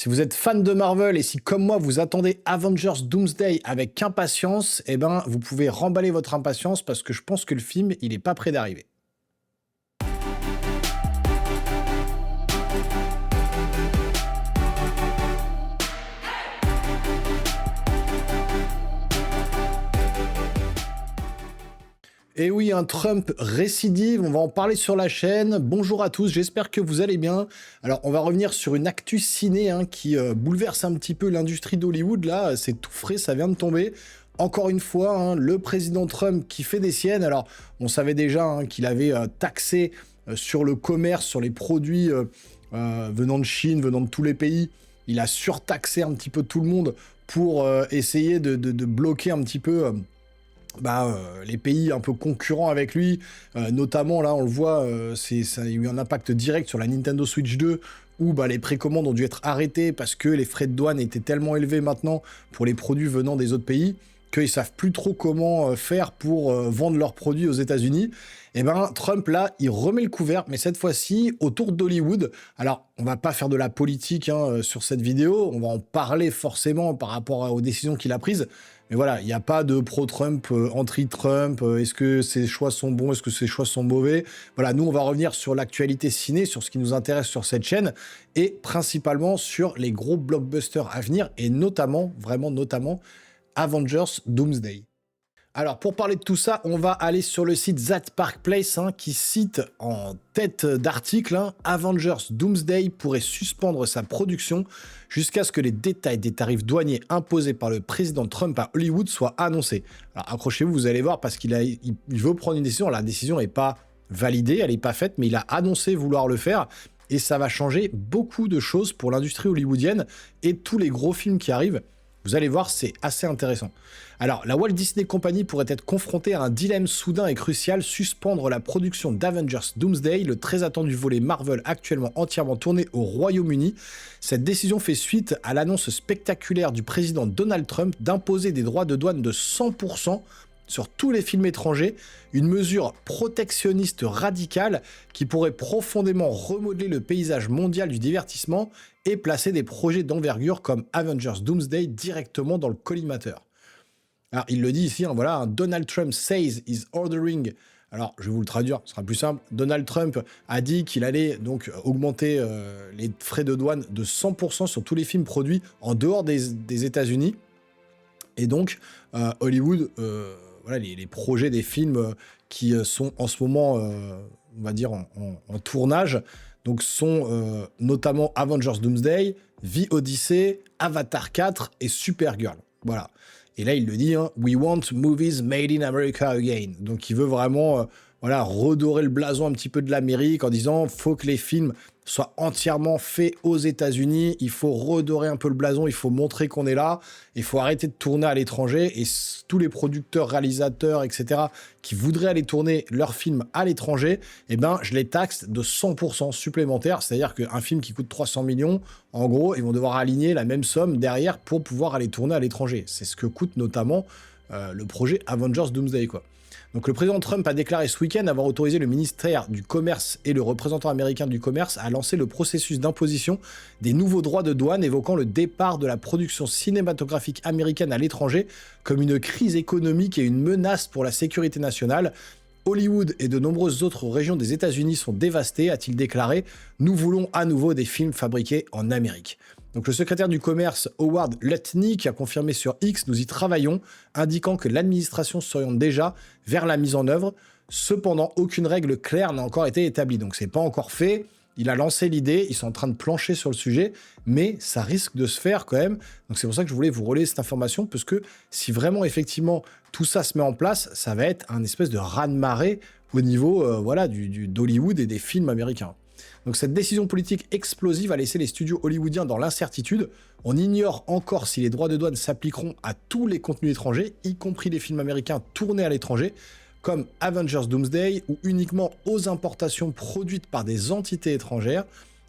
Si vous êtes fan de Marvel et si, comme moi, vous attendez Avengers Doomsday avec impatience, eh ben, vous pouvez remballer votre impatience parce que je pense que le film, il est pas prêt d'arriver. Et oui, un Trump récidive, on va en parler sur la chaîne. Bonjour à tous, j'espère que vous allez bien. Alors, on va revenir sur une actu ciné qui bouleverse un petit peu l'industrie d'Hollywood. Là, c'est tout frais, ça vient de tomber. Encore une fois, le président Trump qui fait des siennes. Alors, on savait déjà qu'il avait taxé sur le commerce, sur les produits venant de Chine, venant de tous les pays. Il a surtaxé un petit peu tout le monde pour essayer de bloquer un petit peu... les pays un peu concurrents avec lui, notamment là on le voit, ça a eu un impact direct sur la Nintendo Switch 2 où les précommandes ont dû être arrêtées parce que les frais de douane étaient tellement élevés maintenant pour les produits venant des autres pays qu'ils savent plus trop comment faire pour vendre leurs produits aux États-Unis. Et Trump là, il remet le couvert, mais cette fois-ci autour d'Hollywood. Alors, on va pas faire de la politique sur cette vidéo, on va en parler forcément par rapport aux décisions qu'il a prises. Mais voilà, il n'y a pas de pro-Trump, anti-Trump, est-ce que ses choix sont bons, est-ce que ses choix sont mauvais. Voilà, nous, on va revenir sur l'actualité ciné, sur ce qui nous intéresse sur cette chaîne, et principalement sur les gros blockbusters à venir, et notamment, vraiment notamment, Avengers Doomsday. Alors, pour parler de tout ça, on va aller sur le site That Park Place, qui cite en tête d'article Avengers Doomsday pourrait suspendre sa production jusqu'à ce que les détails des tarifs douaniers imposés par le président Trump à Hollywood soient annoncés. Alors, accrochez-vous, vous allez voir, parce qu'il veut prendre une décision. La décision n'est pas validée, elle n'est pas faite, mais il a annoncé vouloir le faire. Et ça va changer beaucoup de choses pour l'industrie hollywoodienne et tous les gros films qui arrivent. Vous allez voir, c'est assez intéressant. Alors, la Walt Disney Company pourrait être confrontée à un dilemme soudain et crucial, suspendre la production d'Avengers Doomsday, le très attendu volet Marvel actuellement entièrement tourné au Royaume-Uni. Cette décision fait suite à l'annonce spectaculaire du président Donald Trump d'imposer des droits de douane de 100% sur tous les films étrangers, une mesure protectionniste radicale qui pourrait profondément remodeler le paysage mondial du divertissement et placer des projets d'envergure comme Avengers Doomsday directement dans le collimateur. Alors, il le dit ici, Donald Trump says he's ordering... Alors, je vais vous le traduire, ce sera plus simple. Donald Trump a dit qu'il allait donc augmenter les frais de douane de 100% sur tous les films produits en dehors des États-Unis. Et donc, Hollywood... les projets des films qui sont en ce moment, on va dire, en tournage, donc sont notamment Avengers Doomsday, The Odyssey, Avatar 4 et Supergirl. Voilà. Et là, il le dit, We want movies made in America again. Donc, il veut vraiment redorer le blason un petit peu de l'Amérique en disant, faut que les films soient entièrement faits aux États-Unis, il faut redorer un peu le blason, il faut montrer qu'on est là, il faut arrêter de tourner à l'étranger, et tous les producteurs, réalisateurs, etc., qui voudraient aller tourner leurs films à l'étranger, je les taxe de 100% supplémentaire, c'est-à-dire qu'un film qui coûte 300 millions, en gros, ils vont devoir aligner la même somme derrière pour pouvoir aller tourner à l'étranger. C'est ce que coûte notamment le projet Avengers Doomsday, quoi. Donc le président Trump a déclaré ce week-end avoir autorisé le ministère du Commerce et le représentant américain du Commerce à lancer le processus d'imposition des nouveaux droits de douane, évoquant le départ de la production cinématographique américaine à l'étranger comme une crise économique et une menace pour la sécurité nationale. Hollywood et de nombreuses autres régions des États-Unis sont dévastées, a-t-il déclaré. Nous voulons à nouveau des films fabriqués en Amérique. Donc le secrétaire du commerce Howard Lutnick a confirmé sur X, nous y travaillons, indiquant que l'administration s'oriente déjà vers la mise en œuvre. Cependant, aucune règle claire n'a encore été établie. Donc c'est pas encore fait. Il a lancé l'idée, ils sont en train de plancher sur le sujet, mais ça risque de se faire quand même. Donc c'est pour ça que je voulais vous relayer cette information, parce que si vraiment effectivement tout ça se met en place, ça va être un espèce de raz-de-marée au niveau d'Hollywood et des films américains. Donc cette décision politique explosive a laissé les studios hollywoodiens dans l'incertitude. On ignore encore si les droits de douane s'appliqueront à tous les contenus étrangers, y compris les films américains tournés à l'étranger, comme Avengers Doomsday, ou uniquement aux importations produites par des entités étrangères.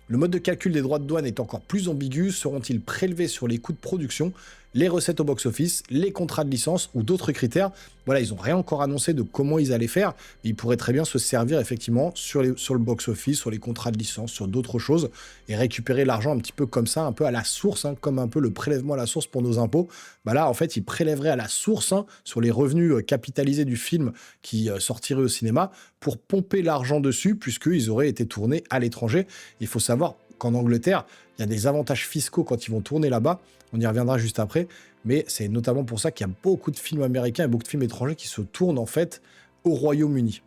Le mode de calcul des droits de douane est encore plus ambigu. Seront-ils prélevés sur les coûts de production? les recettes au box-office, les contrats de licence ou d'autres critères. Voilà, ils n'ont rien encore annoncé de comment ils allaient faire, mais ils pourraient très bien se servir effectivement sur le box-office, sur les contrats de licence, sur d'autres choses, et récupérer l'argent un petit peu comme ça, un peu à la source, hein, comme un peu le prélèvement à la source pour nos impôts. Bah là, en fait, ils prélèveraient à la source, hein, sur les revenus capitalisés du film qui sortirait au cinéma, pour pomper l'argent dessus, puisqu'ils auraient été tournés à l'étranger. Il faut savoir qu'en Angleterre, il y a des avantages fiscaux quand ils vont tourner là-bas. On y reviendra juste après. Mais c'est notamment pour ça qu'il y a beaucoup de films américains et beaucoup de films étrangers qui se tournent en fait au Royaume-Uni.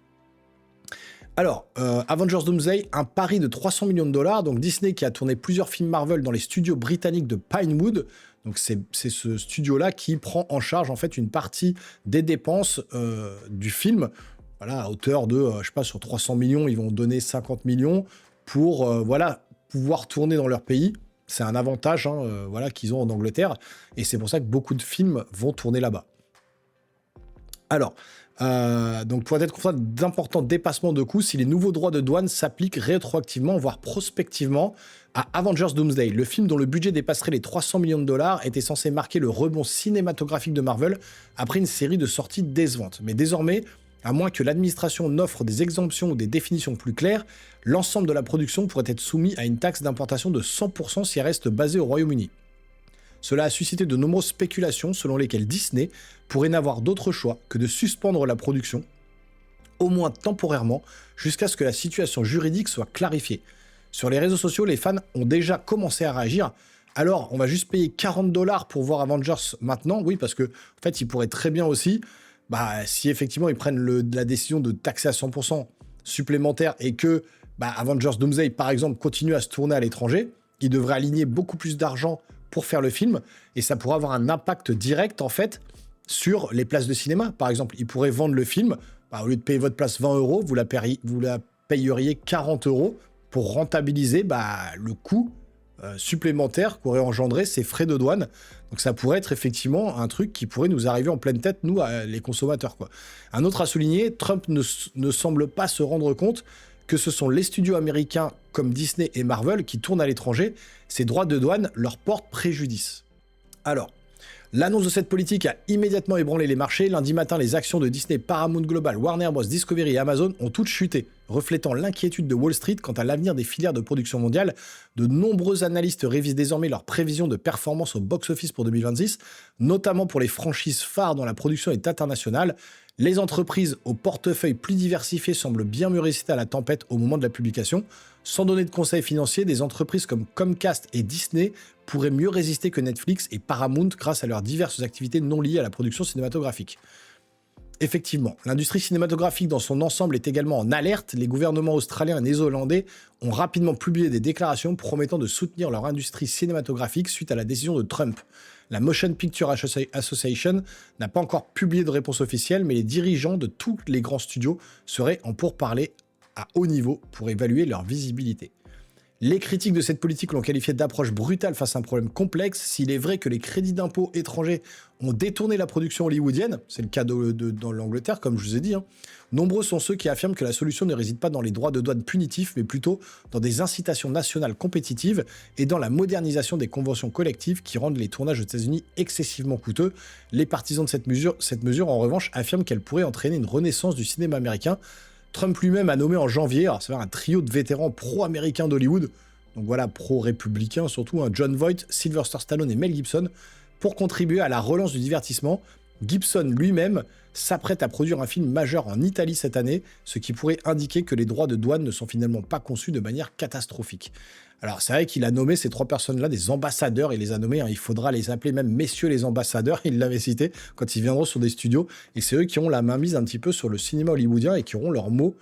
Alors, Avengers Doomsday, un pari de 300 millions de dollars. Donc Disney qui a tourné plusieurs films Marvel dans les studios britanniques de Pinewood. Donc c'est ce studio-là qui prend en charge en fait une partie des dépenses du film. Voilà, à hauteur de, je sais pas, sur 300 millions, ils vont donner 50 millions pour voilà, pouvoir tourner dans leur pays. C'est un avantage voilà, qu'ils ont en Angleterre. Et c'est pour ça que beaucoup de films vont tourner là-bas. Alors, donc pour être confronté d'importants dépassements de coûts, si les nouveaux droits de douane s'appliquent rétroactivement, voire prospectivement, à Avengers Doomsday, le film dont le budget dépasserait les 300 millions de dollars était censé marquer le rebond cinématographique de Marvel après une série de sorties décevantes. Mais désormais, à moins que l'administration n'offre des exemptions ou des définitions plus claires, l'ensemble de la production pourrait être soumis à une taxe d'importation de 100% si elle reste basée au Royaume-Uni. Cela a suscité de nombreuses spéculations selon lesquelles Disney pourrait n'avoir d'autre choix que de suspendre la production, au moins temporairement, jusqu'à ce que la situation juridique soit clarifiée. Sur les réseaux sociaux, les fans ont déjà commencé à réagir. Alors, on va juste payer 40 $ pour voir Avengers maintenant? Oui, parce que en fait, ils pourraient très bien aussi, si effectivement ils prennent la décision de taxer à 100% supplémentaire et que Avengers Doomsday, par exemple, continue à se tourner à l'étranger, ils devraient aligner beaucoup plus d'argent pour faire le film, et ça pourrait avoir un impact direct, en fait, sur les places de cinéma. Par exemple, ils pourraient vendre le film, au lieu de payer votre place 20 €, vous la payeriez 40 € pour rentabiliser le coût supplémentaire qu'auraient engendré ces frais de douane. Donc ça pourrait être effectivement un truc qui pourrait nous arriver en pleine tête, nous, les consommateurs, quoi. Un autre à souligner, Trump ne semble pas se rendre compte que ce sont les studios américains comme Disney et Marvel qui tournent à l'étranger. Ces droits de douane leur portent préjudice. Alors, l'annonce de cette politique a immédiatement ébranlé les marchés. Lundi matin, les actions de Disney, Paramount Global, Warner Bros, Discovery et Amazon ont toutes chuté, reflétant l'inquiétude de Wall Street quant à l'avenir des filières de production mondiale. De nombreux analystes révisent désormais leurs prévisions de performance au box-office pour 2026, notamment pour les franchises phares dont la production est internationale. Les entreprises au portefeuille plus diversifié semblent bien mieux résister à la tempête au moment de la publication. Sans donner de conseils financiers, des entreprises comme Comcast et Disney pourraient mieux résister que Netflix et Paramount grâce à leurs diverses activités non liées à la production cinématographique. Effectivement, l'industrie cinématographique dans son ensemble est également en alerte. Les gouvernements australiens et néo-zélandais ont rapidement publié des déclarations promettant de soutenir leur industrie cinématographique suite à la décision de Trump. La Motion Picture Association n'a pas encore publié de réponse officielle, mais les dirigeants de tous les grands studios seraient en pourparlers à haut niveau pour évaluer leur visibilité. Les critiques de cette politique l'ont qualifié d'approche brutale face à un problème complexe. S'il est vrai que les crédits d'impôt étrangers ont détourné la production hollywoodienne, c'est le cas dans l'Angleterre, comme je vous ai dit, nombreux sont ceux qui affirment que la solution ne réside pas dans les droits de douane punitifs, mais plutôt dans des incitations nationales compétitives et dans la modernisation des conventions collectives qui rendent les tournages aux États-Unis excessivement coûteux. Les partisans de cette mesure, en revanche, affirment qu'elle pourrait entraîner une renaissance du cinéma américain. Trump lui-même a nommé en janvier, un trio de vétérans pro-américains d'Hollywood, donc voilà, pro-républicains surtout, John Voight, Sylvester Stallone et Mel Gibson, pour contribuer à la relance du divertissement. Gibson lui-même s'apprête à produire un film majeur en Italie cette année, ce qui pourrait indiquer que les droits de douane ne sont finalement pas conçus de manière catastrophique. Alors c'est vrai qu'il a nommé ces 3 personnes-là des ambassadeurs, il les a nommés, il faudra les appeler même messieurs les ambassadeurs, il l'avait cité, quand ils viendront sur des studios, et c'est eux qui ont la mainmise un petit peu sur le cinéma hollywoodien et qui auront leur mot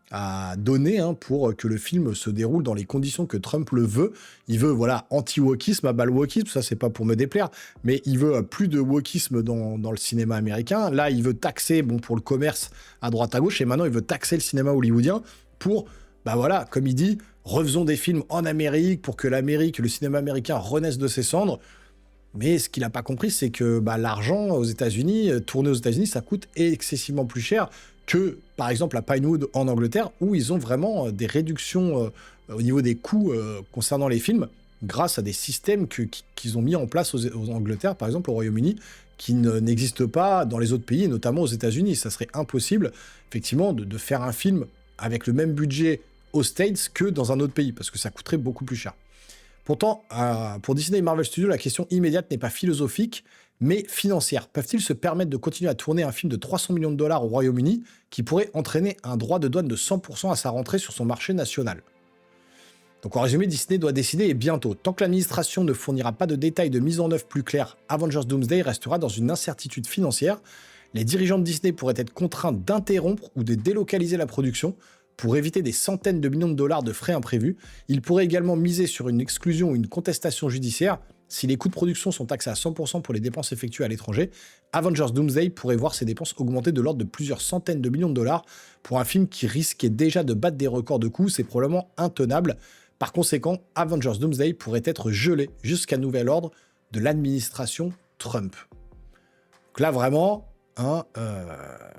à donner pour que le film se déroule dans les conditions que Trump le veut. Il veut, anti-wokisme, à bas le wokisme, ça c'est pas pour me déplaire, mais il veut plus de wokisme dans le cinéma américain. Là, il veut taxer, pour le commerce à droite à gauche, et maintenant il veut taxer le cinéma hollywoodien pour, comme il dit, refaisons des films en Amérique pour que le cinéma américain renaisse de ses cendres. Mais ce qu'il n'a pas compris, c'est que l'argent aux États-Unis, tourner aux États-Unis, ça coûte excessivement plus cher que, par exemple, à Pinewood en Angleterre, où ils ont vraiment des réductions au niveau des coûts concernant les films. grâce à des systèmes qu'ils ont mis en place aux Angleterre, par exemple au Royaume-Uni, qui n'existent pas dans les autres pays, et notamment aux États-Unis. Ça serait impossible, effectivement, de faire un film avec le même budget aux States que dans un autre pays, parce que ça coûterait beaucoup plus cher. Pourtant, pour Disney et Marvel Studios, la question immédiate n'est pas philosophique, mais financière. Peuvent-ils se permettre de continuer à tourner un film de 300 millions de dollars au Royaume-Uni qui pourrait entraîner un droit de douane de 100% à sa rentrée sur son marché national? Donc en résumé, Disney doit décider et bientôt. Tant que l'administration ne fournira pas de détails de mise en œuvre plus clairs, Avengers Doomsday restera dans une incertitude financière. Les dirigeants de Disney pourraient être contraints d'interrompre ou de délocaliser la production pour éviter des centaines de millions de dollars de frais imprévus. Ils pourraient également miser sur une exclusion ou une contestation judiciaire. Si les coûts de production sont taxés à 100% pour les dépenses effectuées à l'étranger, Avengers Doomsday pourrait voir ses dépenses augmenter de l'ordre de plusieurs centaines de millions de dollars pour un film qui risquait déjà de battre des records de coûts. C'est probablement intenable. Par conséquent, Avengers Doomsday pourrait être gelé jusqu'à nouvel ordre de l'administration Trump. Donc là, vraiment,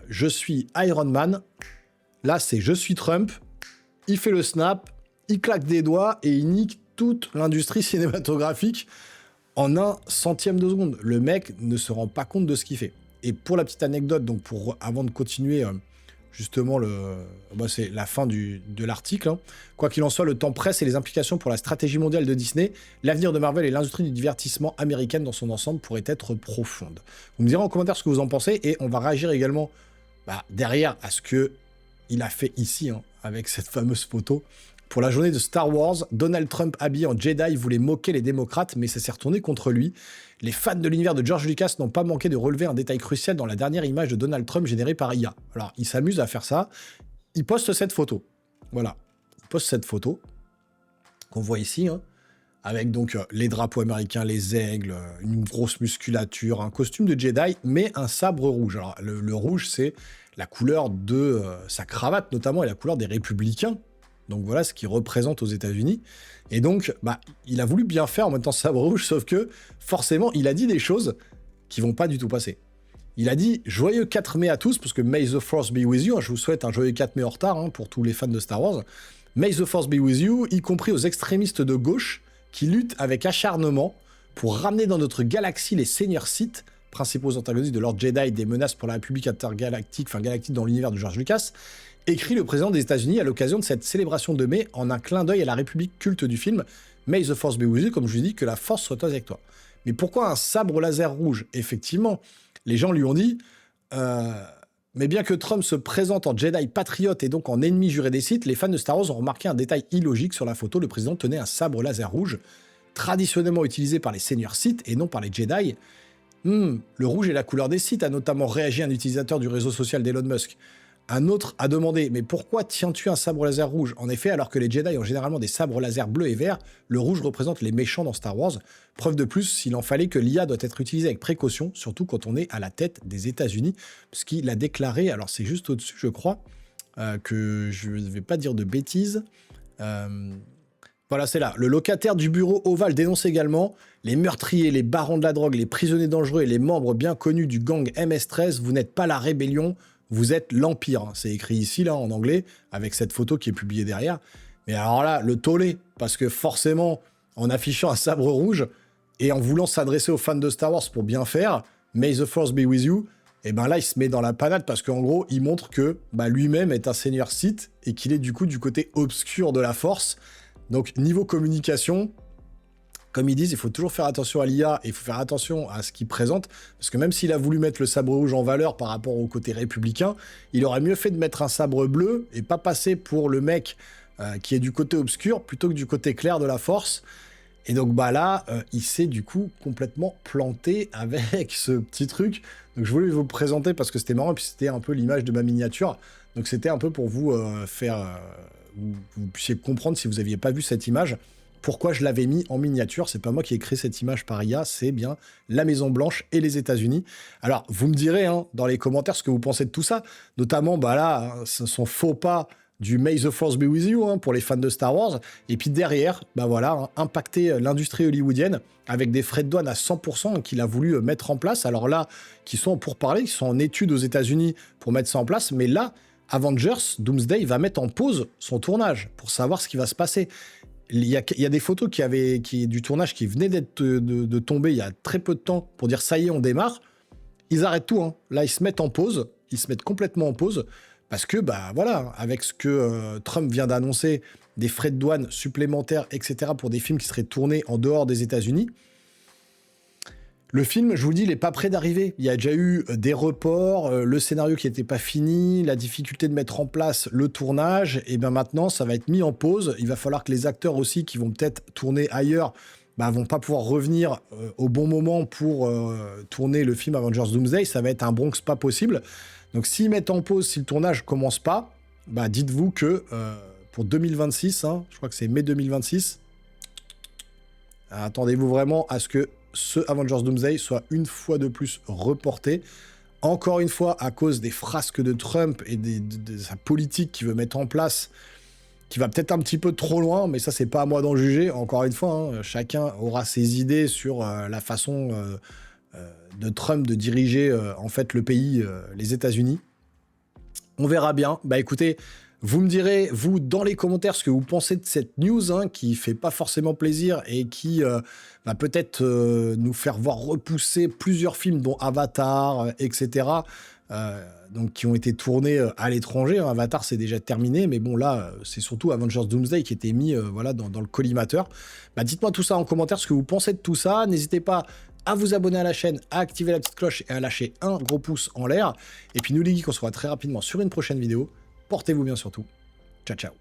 je suis Iron Man. Là, c'est je suis Trump. Il fait le snap, il claque des doigts et il nique toute l'industrie cinématographique en un centième de seconde. Le mec ne se rend pas compte de ce qu'il fait. Et pour la petite anecdote, donc avant de continuer... justement, c'est la fin de l'article. Hein. Quoi qu'il en soit, le temps presse et les implications pour la stratégie mondiale de Disney, l'avenir de Marvel et l'industrie du divertissement américaine dans son ensemble pourraient être profondes. Vous me direz en commentaire ce que vous en pensez et on va réagir également derrière à ce qu'il a fait ici, hein, avec cette fameuse photo. Pour la journée de Star Wars, Donald Trump habillé en Jedi voulait moquer les démocrates, mais ça s'est retourné contre lui. Les fans de l'univers de George Lucas n'ont pas manqué de relever un détail crucial dans la dernière image de Donald Trump générée par IA. Alors, il s'amuse à faire ça. Il poste cette photo. Voilà. Il poste cette photo qu'on voit ici, hein, avec donc les drapeaux américains, les aigles, une grosse musculature, un costume de Jedi, mais un sabre rouge. Alors, le rouge, c'est la couleur de sa cravate, notamment, et la couleur des républicains. Donc voilà ce qu'il représente aux États-Unis. Et donc, il a voulu bien faire en même temps sabre rouge, sauf que forcément, il a dit des choses qui vont pas du tout passer. Il a dit joyeux 4 mai à tous, parce que May the Force be with you. Je vous souhaite un joyeux 4 mai en retard pour tous les fans de Star Wars. May the Force be with you, y compris aux extrémistes de gauche qui luttent avec acharnement pour ramener dans notre galaxie les seigneurs Sith, principaux antagonistes de l'ordre Jedi, des menaces pour la République intergalactique, galactique dans l'univers de George Lucas. Écrit le président des États-Unis à l'occasion de cette célébration de mai en un clin d'œil à la République culte du film May the Force be with you, comme je vous dis, que la force soit avec toi. Mais pourquoi un sabre laser rouge? Effectivement, les gens lui ont dit mais bien que Trump se présente en Jedi patriote et donc en ennemi juré des Sith, les fans de Star Wars ont remarqué un détail illogique sur la photo. Le président tenait un sabre laser rouge, traditionnellement utilisé par les seigneurs Sith et non par les Jedi. Le rouge est la couleur des Sith, a notamment réagi un utilisateur du réseau social d'Elon Musk. Un autre a demandé « Mais pourquoi tiens-tu un sabre laser rouge ?» En effet, alors que les Jedi ont généralement des sabres laser bleus et verts, le rouge représente les méchants dans Star Wars. Preuve de plus, s'il en fallait, que l'IA doit être utilisée avec précaution, surtout quand on est à la tête des États-Unis, ce qu'il a déclaré, alors c'est juste au-dessus, je crois, que je ne vais pas dire de bêtises. Voilà, c'est là. Le locataire du bureau Oval dénonce également les meurtriers, les barons de la drogue, les prisonniers dangereux et les membres bien connus du gang MS-13. Vous n'êtes pas la rébellion, vous êtes l'Empire. C'est écrit ici, là, en anglais, avec cette photo qui est publiée derrière. Mais alors là, le tollé, parce que forcément, en affichant un sabre rouge et en voulant s'adresser aux fans de Star Wars pour bien faire, May the Force be with you, et ben là, il se met dans la panade parce qu'en gros, il montre que lui-même est un seigneur Sith et qu'il est du coup du côté obscur de la Force. Donc, niveau communication, comme ils disent, il faut toujours faire attention à l'IA et il faut faire attention à ce qu'il présente, parce que même s'il a voulu mettre le sabre rouge en valeur par rapport au côté républicain, il aurait mieux fait de mettre un sabre bleu et pas passer pour le mec qui est du côté obscur plutôt que du côté clair de la Force. Et donc là, il s'est du coup complètement planté avec ce petit truc. Donc je voulais vous le présenter parce que c'était marrant, et puis c'était un peu l'image de ma miniature. Donc c'était un peu pour vous vous puissiez comprendre, si vous n'aviez pas vu cette image, pourquoi je l'avais mis en miniature. C'est pas moi qui ai créé cette image par IA, c'est bien la Maison-Blanche et les États-Unis. Alors, vous me direz dans les commentaires ce que vous pensez de tout ça, notamment son faux pas du May the Force be with you pour les fans de Star Wars, et puis derrière, impacter l'industrie hollywoodienne avec des frais de douane à 100% qu'il a voulu mettre en place. Alors là, qui sont pour parler, qui sont en études aux États-Unis pour mettre ça en place, mais là, Avengers Doomsday va mettre en pause son tournage pour savoir ce qui va se passer. il y a des photos du tournage qui venaient de tomber il y a très peu de temps pour dire ça y est, on démarre. Ils arrêtent tout, hein. Là, ils se mettent en pause. Ils se mettent complètement en pause parce que, bah voilà, avec ce que Trump vient d'annoncer, des frais de douane supplémentaires, etc., pour des films qui seraient tournés en dehors des États-Unis, le film, je vous le dis, il n'est pas prêt d'arriver. Il y a déjà eu des reports, le scénario qui n'était pas fini, la difficulté de mettre en place le tournage. Et bien maintenant, ça va être mis en pause. Il va falloir que les acteurs aussi, qui vont peut-être tourner ailleurs, vont pas pouvoir revenir au bon moment pour tourner le film Avengers Doomsday. Ça va être un Bronx pas possible. Donc s'ils mettent en pause, si le tournage commence pas, dites-vous que pour 2026, hein, je crois que c'est mai 2026, attendez-vous vraiment à ce que ce Avengers Doomsday soit une fois de plus reporté. Encore une fois, à cause des frasques de Trump et de sa politique qu'il veut mettre en place, qui va peut-être un petit peu trop loin, mais ça, c'est pas à moi d'en juger. Encore une fois, hein, chacun aura ses idées sur la façon de Trump de diriger en fait le pays, les États-Unis. On verra bien. Écoutez, vous me direz, vous, dans les commentaires, ce que vous pensez de cette news, hein, qui fait pas forcément plaisir et qui va peut-être nous faire voir repousser plusieurs films, dont Avatar, etc., donc qui ont été tournés à l'étranger. Hein. Avatar, c'est déjà terminé, mais bon, là, c'est surtout Avengers Doomsday qui était mis voilà, dans le collimateur. Dites-moi tout ça en commentaire, ce que vous pensez de tout ça. N'hésitez pas à vous abonner à la chaîne, à activer la petite cloche et à lâcher un gros pouce en l'air. Et puis nous les geeks, on se voit très rapidement sur une prochaine vidéo. Portez-vous bien surtout. Ciao, ciao.